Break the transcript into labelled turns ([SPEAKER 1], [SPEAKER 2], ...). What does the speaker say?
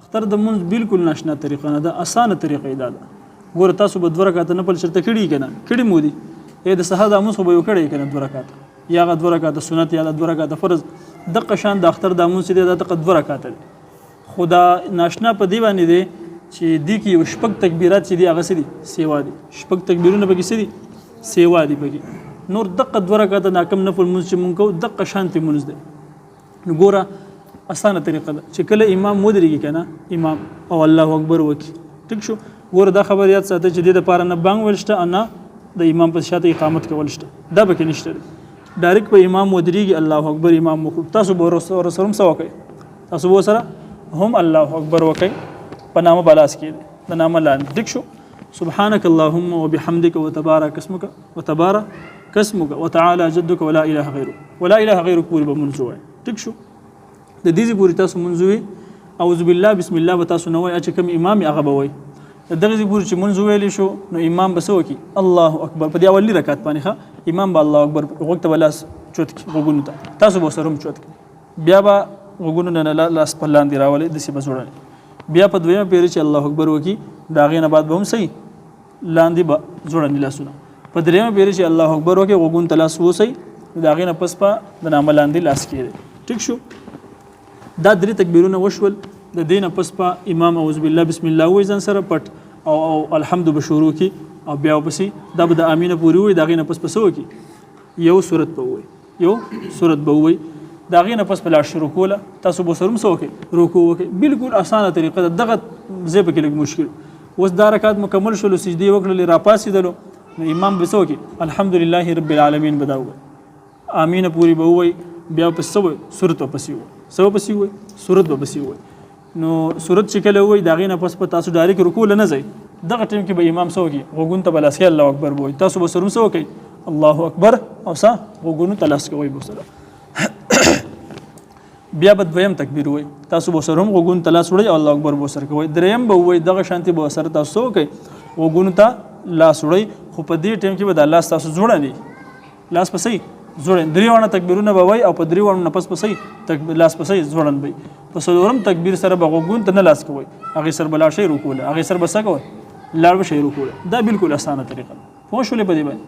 [SPEAKER 1] اختر د مونږ بالکل ناشنا طریقه نه ده، اسانه طریقه دا ده. ګوره تاسو به 2 رکعاته نفل چرته کړي کنه، کړي مو دي د سحر د مونږ خو به یو کړي کنه 2 رکعاته یا 2 رکعاته سنت یا 2 رکعاته فرض. دغه شان د اختر د مونږ دي د 2 رکعاته دي. خدا ناشنا په دی باندې دي چې دی کې یو شپږ تکبیرات چې دي هغه سړي سیوا دي، شپږ تکبیرونه پکې سړي سیوا دي پکې. نور دغه 2 رکعاته ناکم نفل مونږ چې مونږ کو دغه شانتي مونږ دي. نو ګوره اسانه طریقه ده چې کله امام ودرېږي کنه امام او الله اکبر وکي ټیک شو. ګوره دا خبر یاد ساته چې د لپاره نه بانګ ولشته نه د امام په شاته اقامت کول شته، دا به کې نشته. ډایرکټ په امام ودرېږي الله اکبر امام وکړو، تاسو به رسولم سوا کوي، تاسو به سره هم الله اکبر وکي په نامه بلاس کې د نامه لاندې ټیک شو. سبحانك اللهم وبحمدك وتبارك اسمك وتعالى جدك ولا اله غيرك ولا اله غيرك پوری به منځوي ټیک شو. د دې پوری تاسو منځوي اعوذ بالله بسم الله به تاسو نوای چې کوم امام هغه به وای. دغه پوری چې منځوي شو نو امام به سوکی الله اکبر په دی اولی رکعت باندې ښه امام به الله اکبر وخت بلاس چوت وګونو ته تاسو به سروم چوت بیا به وګونو نه لاس په لاندې راولې د سی بزوړل بیا په دویمه پیری چې الله اکبر وکي دا غینه بعد به هم صحیح لاندې به جوړن لاسونه په دریمه پیری چې الله اکبر وکي وګون تلاس وسی دا غینه پس په د نام لاندې لاس کېږي ټیک شو. دا 3 تکبیرونه وشول د دینه پس په امام اعوذ بالله بسم الله وای ځان سره پټ او الحمد بشروع کی او بیا پسې دا به د امینه پوری وای دا غینه پس پسو کی یو سورت به وای یو سورت به وای دا غینه پس په لا شروع کوله تاسو به سرم سو کی رکوع وکي بالکل اسانه طریقه دغه زیب کې لګ مشکل. اوس دا رکعت مکمل شول سجدي وکړل را پاسیدلو نو امام به سو کی الحمدلله رب العالمین بداو امینه پوری به وای بیا پس سو سورت پسې وای سو پسې وای سورت به پسې وای نو سورت چې کله وای دا غینه پس په تاسو ډایرک رکوع نه ځي دغه ټیم کې به امام سو کی وګون ته بلاس الله اکبر وای تاسو به سرم سو کوي الله اکبر او سا وګونو تلاس کوي بوسره بیا به دویم تکبیر وای تاسو به سرم وګون تلاس وړي الله اکبر بوسره کوي دریم به وای دغه شانتي به سره تاسو کوي وګونو ته لاس وړي خو په دې ټیم کې به د الله تاسو جوړه دي لاس پسې زوړن دریوانه تکبیرونه به وای او په دریوانه نفس پسې لاس پسې زوړن وي په څلورم تکبیر سره به وګون ته نه لاس کوي هغه سر بلا شي رکوع هغه سر بس کوي لاړ به شي رکوع دا بالکل اسانه طریقه پوه شولې په دې باندې.